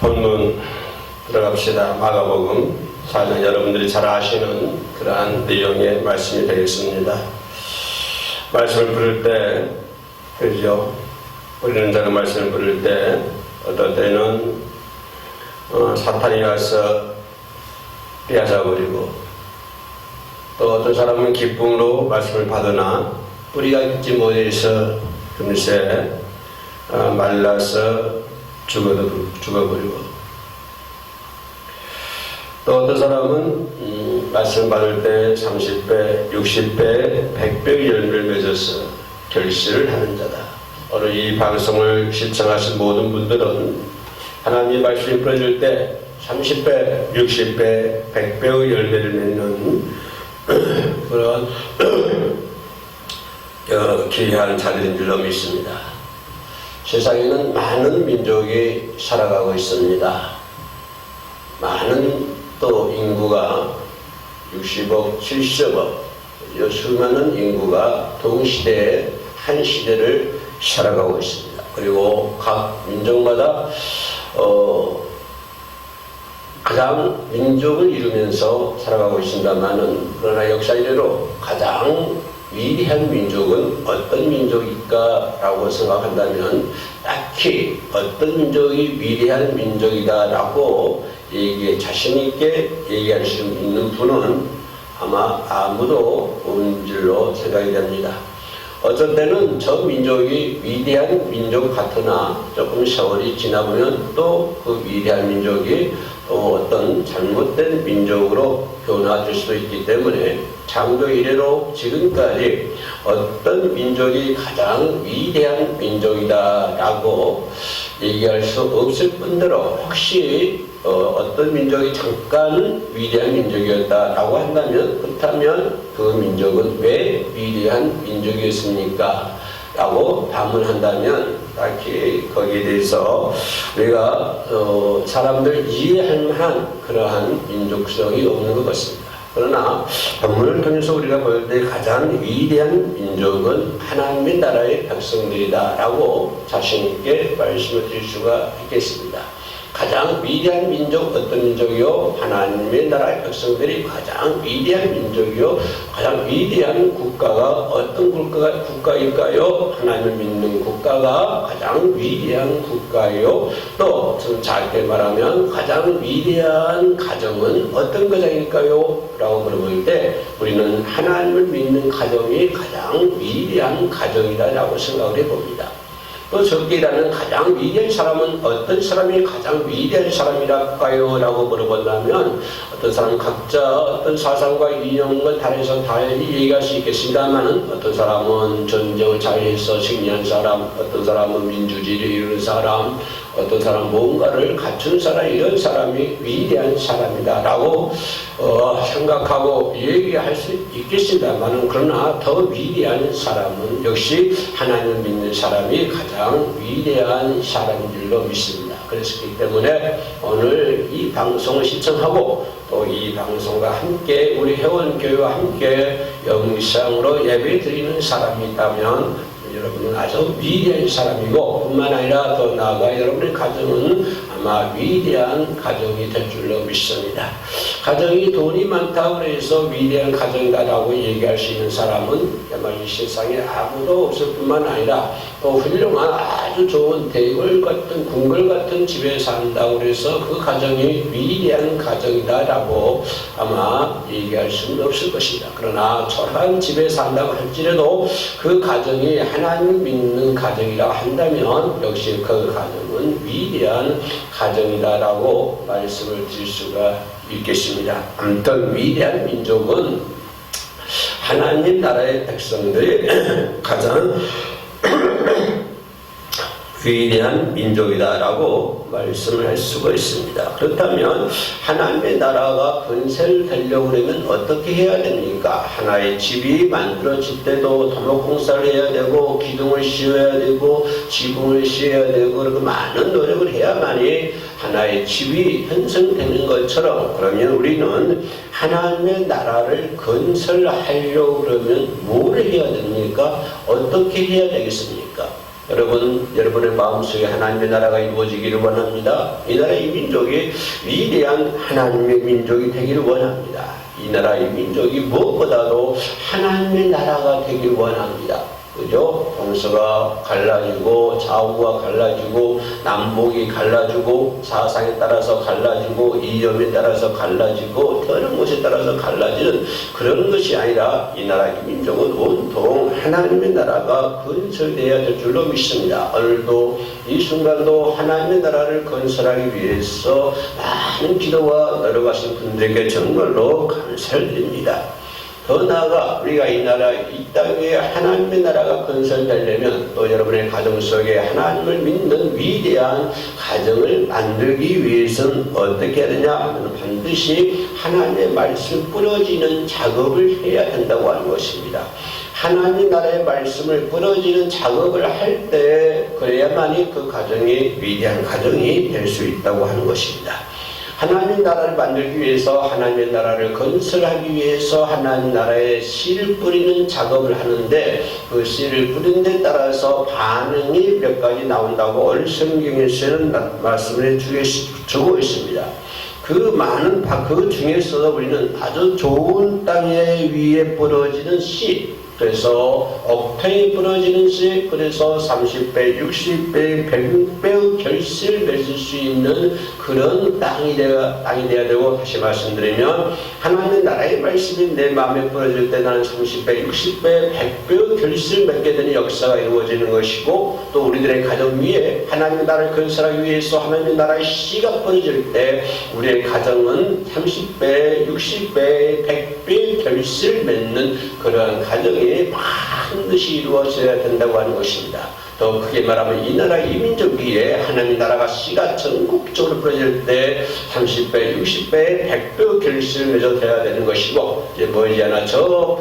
본문 들어갑시다. 마가복음 4장 여러분들이 잘 아시는 그러한 내용의 말씀이 되겠습니다. 말씀을 부를 때, 그죠? 우리는 자그 말씀을 부를 때, 어떨 때는 사탄이 와서 빼앗아버리고, 또 어떤 사람은 기쁨으로 말씀을 받으나 뿌리가 있지 못해서 금세 말라서 죽어버리고, 또 어떤 사람은 말씀 받을 때 30배, 60배, 100배의 열매를 맺어서 결실을 하는 자다. 오늘 이 방송을 시청하신 모든 분들은 하나님의 말씀이 뿌려질 때 30배, 60배, 100배의 열매를 맺는 그런 귀한 자들인 줄로 믿습니다. 세상에는 많은 민족이 살아가고 있습니다. 많은 또 인구가 60억, 70억, 수많은 인구가 동시대에 한 시대를 살아가고 있습니다. 그리고 각 민족마다 가장 민족을 이루면서 살아가고 있습니다만은, 그러나 역사 이래로 가장 위대한 민족은 어떤 민족일까라고 생각한다면 딱히 어떤 민족이 위대한 민족이다라고 자신있게 얘기할 수 있는 분은 아마 아무도 없는 줄로 생각이 됩니다. 어떤 때는 저 민족이 위대한 민족 같으나 조금 세월이 지나보면 또 그 위대한 민족이 또 어떤 잘못된 민족으로 변화될 수도 있기 때문에 창조 이래로 지금까지 어떤 민족이 가장 위대한 민족이다라고 얘기할 수 없을 뿐더러, 혹시 어떤 민족이 잠깐 위대한 민족이었다라고 한다면, 그렇다면 그 민족은 왜 위대한 민족이었습니까? 라고 반문한다면 딱히 거기에 대해서 우리가 사람들 이해할 만한 그러한 민족성이 없는 것 같습니다. 그러나 본문을 통해서 우리가 볼 때 가장 위대한 민족은 하나님의 나라의 백성들이다 라고 자신있게 말씀을 드릴 수가 있겠습니다. 가장 위대한 민족 어떤 민족이요? 하나님의 나라의 백성들이 가장 위대한 민족이요. 가장 위대한 국가가 어떤 국가일까요? 하나님을 믿는 국가가 가장 위대한 국가예요. 또 좀 짧게 말하면 가장 위대한 가정은 어떤 가정일까요? 라고 물어볼 때 우리는 하나님을 믿는 가정이 가장 위대한 가정이다라고 생각을 해봅니다. 또 적게라는 가장 위대한 사람은 어떤 사람이 가장 위대한 사람이랄까요? 라고 물어본다면 어떤 사람은 각자 어떤 사상과 이념과 달에서 달리 얘기할 수 있겠습니다만, 어떤 사람은 전쟁을 잘해서 승리한 사람, 어떤 사람은 민주주의를 이루는 사람, 어떤 사람은 뭔가를 갖춘 사람, 이런 사람이 위대한 사람이다 라고 생각하고 얘기할 수 있겠습니다만, 그러나 더 위대한 사람은 역시 하나님을 믿는 사람이 가장 위대한 사람인 줄로 믿습니다. 그렇기 때문에 오늘 이 방송을 시청하고 또 이 방송과 함께 우리 회원교회와 함께 영상으로 예배 드리는 사람이 있다면 여러분은 아주 위대한 사람이고, 뿐만 아니라 더 나아가 여러분의 가정은 아마 위대한 가정이 될 줄로 믿습니다. 가정이 돈이 많다고 해서 위대한 가정이다라고 얘기할 수 있는 사람은 아마 이 세상에 아무도 없을 뿐만 아니라 또 훌륭한 아주 좋은 대궐 같은 궁궐 같은 집에 산다고 해서 그 가정이 위대한 가정이다라고 아마 얘기할 수는 없을 것입니다. 그러나 초라한 집에 산다고 할지라도 그 가정이 하나님을 믿는 가정이라고 한다면 역시 그 가정은 위대한 가정이다라고 말씀을 드릴 수가 있겠습니다. 아무튼 위대한 민족은 하나님 나라의 백성들이 가장 위대한 민족이다라고 말씀을 할 수가 있습니다. 그렇다면 하나님의 나라가 건설 되려고 하면 어떻게 해야 됩니까? 하나의 집이 만들어질 때도 토목공사를 해야 되고, 기둥을 씌워야 되고, 지붕을 씌워야 되고, 그리고 많은 노력을 해야만이 하나의 집이 형성되는 것처럼, 그러면 우리는 하나님의 나라를 건설하려고 그러면 뭘 해야 됩니까? 어떻게 해야 되겠습니까? 여러분, 여러분의 마음속에 하나님의 나라가 이루어지기를 원합니다. 이 나라 이 민족이 위대한 하나님의 민족이 되기를 원합니다. 이 나라 이 민족이 무엇보다도 하나님의 나라가 되기를 원합니다. 그죠? 동서가 갈라지고 좌우가 갈라지고 남북이 갈라지고 사상에 따라서 갈라지고 이념에 따라서 갈라지고 다른 곳에 따라서 갈라지는 그런 것이 아니라 이 나라 이 민족은 온통 하나님의 나라가 건설되어야 될 줄로 믿습니다. 오늘도 이 순간도 하나님의 나라를 건설하기 위해서 많은 기도와 노력하신 분들에게 정말로 감사를 드립니다. 더 나아가 우리가 이 나라, 이 땅에 하나님의 나라가 건설되려면 또 여러분의 가정 속에 하나님을 믿는 위대한 가정을 만들기 위해서는 어떻게 해야 되냐? 반드시 하나님의 말씀 뿌려지는 작업을 해야 된다고 하는 것입니다. 하나님 나라의 말씀을 뿌려지는 작업을 할 때 그래야만이 그 가정이 위대한 가정이 될 수 있다고 하는 것입니다. 하나님 나라를 만들기 위해서 하나님의 나라를 건설하기 위해서 하나님 나라에 씨를 뿌리는 작업을 하는데 그 씨를 뿌린 데 따라서 반응이 몇 가지 나온다고 오늘 성경에서는 말씀을 주고 있습니다. 그 많은 그 중에서 우리는 아주 좋은 땅에 위에 뿌려지는 씨, 그래서 억탕이 부러지는 씨, 그래서 30배, 60배, 100배 결실을 맺을 수 있는 그런 땅이 돼야 되고, 다시 말씀드리면 하나님의 나라의 말씀이 내 마음에 뿌려질 때 나는 30배, 60배, 100배 결실을 맺게 되는 역사가 이루어지는 것이고, 또 우리들의 가정 위에 하나님의 나라를 건설하기 위해서 하나님의 나라의 씨가 뿌려질 때 우리의 가정은 30배, 60배, 100배 결실을 맺는 그러한 가정이 반드시 이루어져야 된다고 하는 것입니다. 더 크게 말하면 이 나라 이 민족 위에 하나님 나라가 씨가 전국적으로 뿌려질 때 30배, 60배, 100배 결실을 맺어야 되는 것이고, 이제 머지않아 저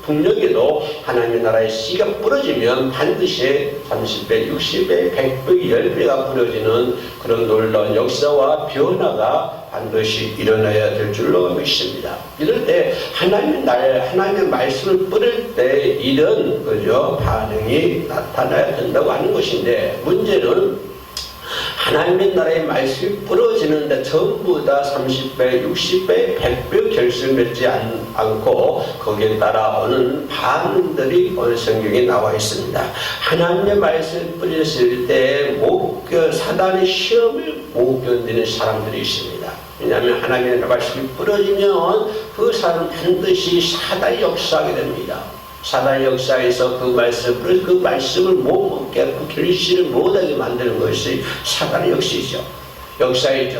북녘에도 하나님의 나라의 씨가 뿌려지면 반드시 30배, 60배, 100배, 10배가 뿌려지는 그런 놀라운 역사와 변화가 반드시 일어나야 될 줄로 믿습니다. 이럴 때 하나님의 말씀을 뿌릴 때 이런 반응이 나타나야 된다고 하는 것인데, 문제는 하나님의 나라의 말씀이 뿌려지는데 전부 다 30배, 60배, 100배 결실 맺지 않고 거기에 따라오는 반응들이 오늘 성경에 나와 있습니다. 하나님의 말씀이 뿌려질 때 사단의 시험을 못 견디는 사람들이 있습니다. 왜냐하면 하나님의 말씀이 뿌려지면 그 사람은 반드시 사단이 역사하게 됩니다. 사단의 역사에서 그 말씀을 못 먹게 하고 결실을 못하게 만드는 것이 사단의 역사이죠.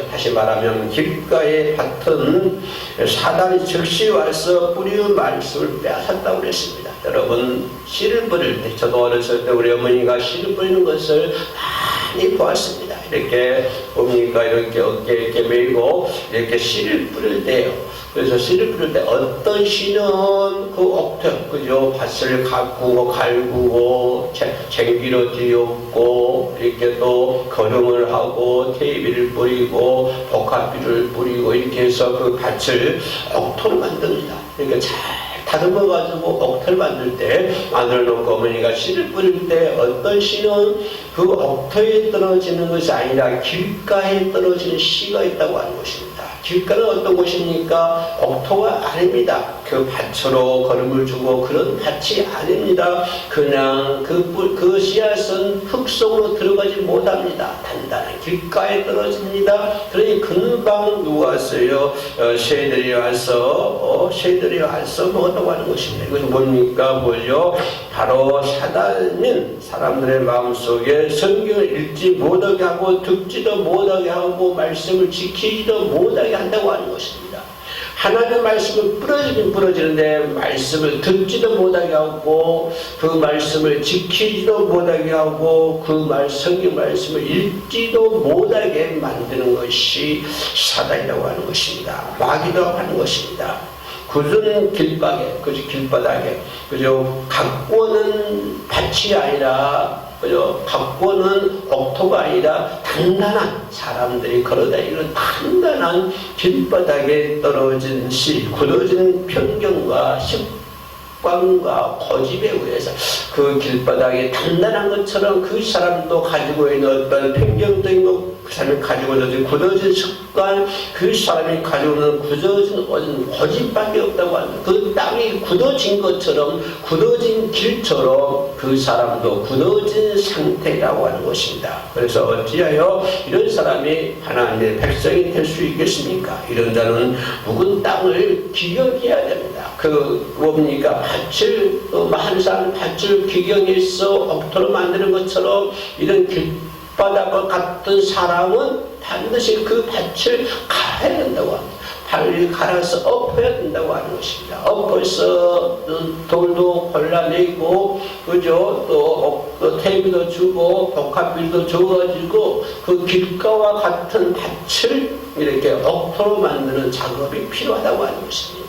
다시 말하면 길가의 밭은 사단이 즉시 와서 뿌리는 말씀을 빼앗았다고 그랬습니다. 여러분, 씨를 뿌릴 때, 저도 어렸을 때 우리 어머니가 씨를 뿌리는 것을 많이 보았습니다. 이렇게 봅니까? 이렇게 어깨에 이렇게 메고 이렇게 씨를 뿌릴 때요. 그래서 씨를 뿌릴 때 어떤 씨는 그 억터, 그죠? 밭을 가꾸고 갈구고 쟁기로 뒤엎고 이렇게 또 거름을 하고 테이비를 뿌리고 복합비를 뿌리고 이렇게 해서 그 밭을 억토를 만듭니다. 그러니까 잘 다듬어가지고 억터를 만들어 놓고 어머니가 씨를 뿌릴 때 어떤 씨는 그 억터에 떨어지는 것이 아니라 길가에 떨어지는 씨가 있다고 하는 것입니다. 길가는 어떤 곳입니까? 억토가 아닙니다. 그 밭으로 거름을 주고 그런 밭이 아닙니다. 그냥 그 씨앗은 흙 속으로 들어가지 못합니다. 단단한 길가에 떨어집니다. 그러니 금방 누가 왔어요? 새들이 와서 먹었다고 하는 것입니다. 이것은 뭡니까? 뭐죠? 바로 사단은 사람들의 마음속에 성경을 읽지 못하게 하고 듣지도 못하게 하고 말씀을 지키지도 못하게 한다고 하는 것입니다. 하나님의 말씀을 부러지는데 말씀을 듣지도 못하게 하고 그 말씀을 지키지도 못하게 하고 성경 말씀을 읽지도 못하게 만드는 것이 사단이라고 하는 것입니다. 마귀도 하는 것입니다. 굳은 길바닥에, 그죠? 가꾸는 밭이 아니라, 그죠? 가꾸는 억토가 아니라 단단한 사람들이 걸어다니는 단단한 길바닥에 떨어진 씨, 굳어진 편견과 습관과 고집에 의해서 그 길바닥이 단단한 것처럼 그 사람도 가지고 있는 어떤 편견적인 것, 그 사람이 가지고 있는 굳어진 습관, 그 사람이 가지고 있는 굳어진 고집밖에 없다고 합니다. 그 땅이 굳어진 것처럼, 굳어진 길처럼 그 사람도 굳어진 상태라고 하는 것입니다. 그래서 어찌하여 이런 사람이 하나님의 백성이 될 수 있겠습니까? 이런 자는 묵은 땅을 기경해야 됩니다. 뭡니까? 밭을, 한 사람 밭을 기경해서 억토로 만드는 것처럼 이런 길바닥과 같은 사람은 반드시 그 밭을 갈아야 된다고 합니다. 발을 갈아서 엎어야 된다고 하는 것입니다. 엎어서 돌도 골라내고, 그죠? 또 퇴비도 주고, 복합비도 줘가지고, 그 길가와 같은 밭을 이렇게 억토로 만드는 작업이 필요하다고 하는 것입니다.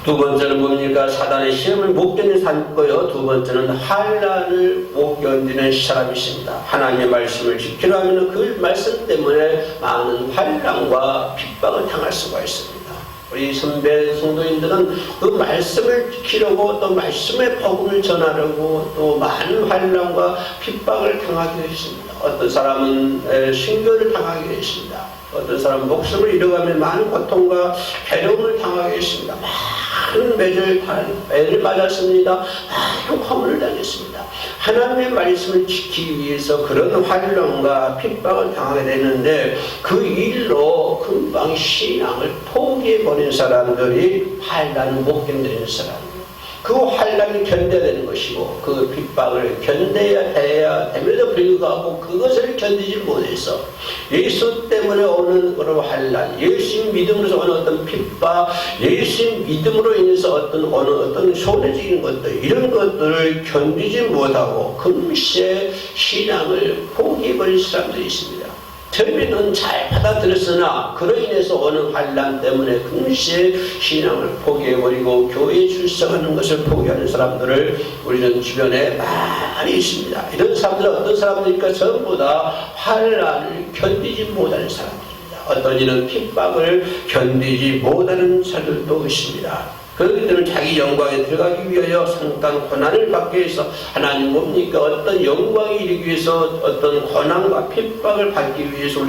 두 번째는 뭡니까? 사단의 시험을 못 견디는 사람이고요. 두 번째는 환난을 못 견디는 사람이십니다. 하나님의 말씀을 지키려 하면 그 말씀 때문에 많은 환난과 핍박을 당할 수가 있습니다. 우리 선배 성도인들은 그 말씀을 지키려고 또 말씀의 복음을 전하려고 또 많은 환난과 핍박을 당하게 되십니다. 어떤 사람은 신교를 당하게 되십니다. 어떤 사람은 목숨을 잃어가며 많은 고통과 괴로움을 당하게 되십니다. 많은 매를 맞았습니다. 많은 고문을 당했습니다. 하나님의 말씀을 지키기 위해서 그런 환난과 핍박을 당하게 되는데 그 일로 금방 신앙을 포기해버린 사람들이 환난을 못 견디는 사람이에요. 그 환난을 견뎌야 되는 것이고 그 핍박을 견뎌야 됨에도 불구하고 그것을 견디지 못해서 예수 때문에 오는 그런 환난, 예수 믿음으로서 오는 어떤 핍박, 예수 믿음으로 인해서 어떤 손해적인 것들, 이런 것들을 견디지 못하고 금세 신앙을 포기해버린 사람들이 있습니다. 처음에는 잘 받아들였으나 그로 인해서 오는 환난 때문에 금세 신앙을 포기해버리고 교회에 출석하는 것을 포기하는 사람들을 우리는 주변에 많이 있습니다. 이런 사람들은 어떤 사람들일까? 전부 다 환난을 견디지 못하는 사람들입니다. 어떤 이는 핍박을 견디지 못하는 사람들도 있습니다. 그렇기 때문에 자기 영광에 들어가기 위하여 상당한 고난을 받기 위해서 하나님 뭡니까? 어떤 영광이 이르기 위해서 어떤 고난과 핍박을 받기 위해서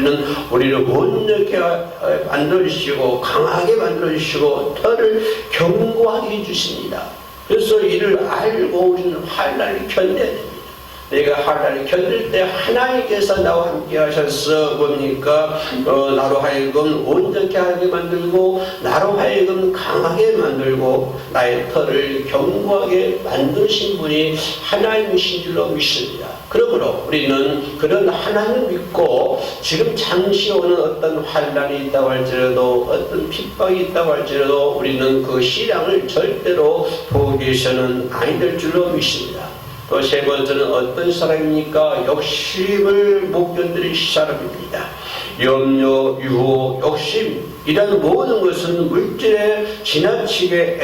우리를 온전하게 만들어주시고 강하게 만들어주시고 털을 견고하게 해주십니다. 그래서 이를 알고 우리는 환난을 견뎌야 됩니다. 내가 환난을 견딜 때 하나님께서 나와 함께 하셔서 뭡니까? 나로 하여금 온전케 하게 만들고 나로 하여금 강하게 만들고 나의 털을 견고하게 만드신 분이 하나님이신 줄로 믿습니다. 그러므로 우리는 그런 하나님을 믿고 지금 잠시 오는 어떤 환난이 있다고 할지라도 어떤 핍박이 있다고 할지라도 우리는 그 신앙을 절대로 포기해서는 아니 될 줄로 믿습니다. 또 세 번째는 어떤 사람입니까? 욕심을 못 견디는 사람입니다. 염려, 유혹, 욕심이라는 모든 것은 물질에 지나치게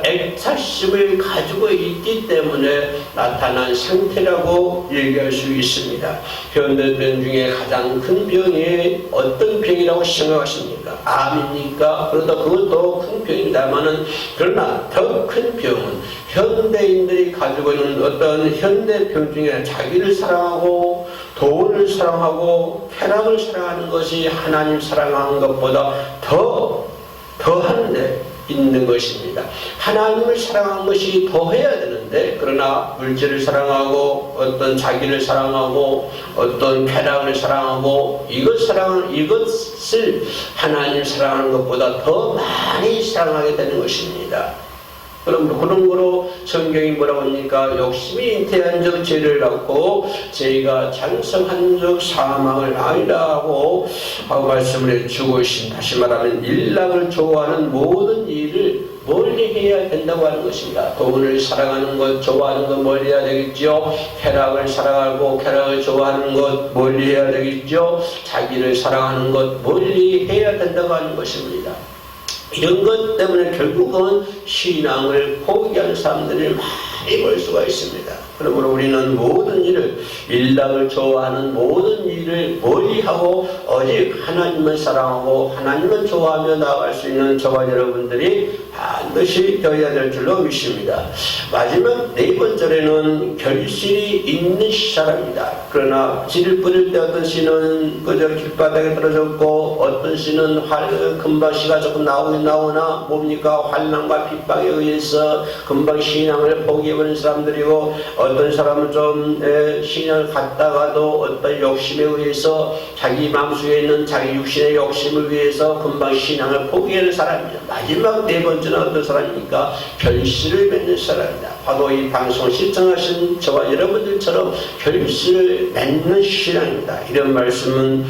애착심을 가지고 있기 때문에 나타난 상태라고 얘기할 수 있습니다. 현대병 중에 가장 큰 병이 어떤 병이라고 생각하십니까? 암입니까? 그러다 그것도 큰 병입니다만은 그러나 더 큰 병은 현대인들이 가지고 있는 어떤 현대병 중에 자기를 사랑하고 돈을 사랑하고 쾌락을 사랑하는 것이 하나님 사랑하는 것보다 더한데 있는 것입니다. 하나님을 사랑하는 것이 더해야 되는데 그러나 물질을 사랑하고 어떤 자기를 사랑하고 어떤 쾌락을 사랑하고 이것을 하나님을 사랑하는 것보다 더 많이 사랑하게 되는 것입니다. 그럼 그런 거로 성경이 뭐라고 합니까? 욕심이 잉태한 적 죄를 갖고 죄가 장성한 적 사망을 아니라 하고 말씀을 해주고 있습니다. 다시 말하면 일락을 좋아하는 모든 일을 멀리해야 된다고 하는 것입니다. 돈을 사랑하는 것, 좋아하는 것 멀리해야 되겠죠. 쾌락을 사랑하고 쾌락을 좋아하는 것 멀리해야 되겠죠. 자기를 사랑하는 것 멀리해야 된다고 하는 것입니다. 이런 것 때문에 결국은 신앙을 포기하는 사람들을 많이 볼 수가 있습니다. 그러므로 우리는 모든 일을, 일락을 좋아하는 모든 일을 멀리하고 오직 하나님을 사랑하고 하나님을 좋아하며 나아갈 수 있는 저와 여러분들이 반드시 되어야 될 줄로 믿습니다. 마지막 네 번째로는 결실이 있는 사람이다. 그러나 씨를 뿌릴 때 어떤 씨는 그저 길바닥에 떨어졌고 어떤 씨는 금방 씨가 조금 나오긴 나오나 뭡니까? 환난과 핍박에 의해서 금방 신앙을 포기해버린 사람들이고 어떤 사람은 좀 신앙을 갖다가도 어떤 욕심에 의해서 자기 마음속에 있는 자기 육신의 욕심을 위해서 금방 신앙을 포기하는 사람이죠. 마지막 네 번째는 어떤 사람입니까? 결실을 맺는 사람이다. 바로 이 방송을 시청하신 저와 여러분들처럼 결실을 맺는 신앙입니다. 이런 말씀은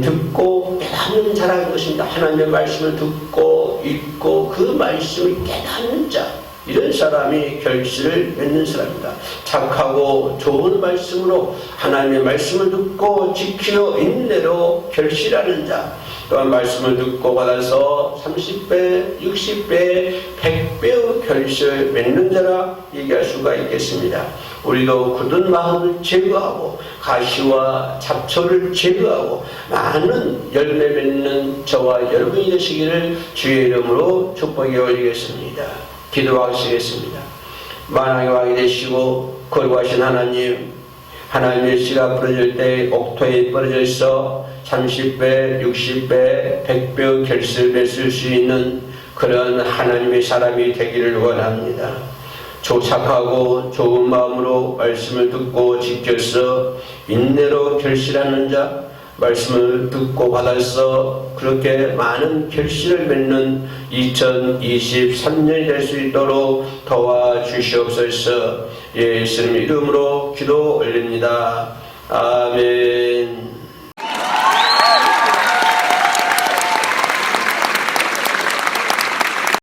듣고 깨닫는 자라는 것입니다. 하나님의 말씀을 듣고 읽고 그 말씀을 깨닫는 자, 이런 사람이 결실을 맺는 사람입니다. 착하고 좋은 말씀으로 하나님의 말씀을 듣고 지키어 인내로 결실하는 자, 또한 말씀을 듣고 받아서 30배, 60배, 100배의 결실을 맺는 자라 얘기할 수가 있겠습니다. 우리도 굳은 마음을 제거하고 가시와 잡초를 제거하고 많은 열매 맺는 저와 여러분이 되시기를 주의 이름으로 축복해 올리겠습니다. 기도하시겠습니다. 만왕의 왕이 되시고 거룩하신 하나님, 하나님의 씨가 부러질 때 옥토에 부러져 있어 30배, 60배, 100배 결실을 맺을 수 있는 그런 하나님의 사람이 되기를 원합니다. 착하고 좋은 마음으로 말씀을 듣고 지켜서 인내로 결실하는 자, 말씀을 듣고 받아서 그렇게 많은 결실을 맺는 2023년이 될 수 있도록 도와주시옵소서. 예수님 이름으로 기도 올립니다. 아멘.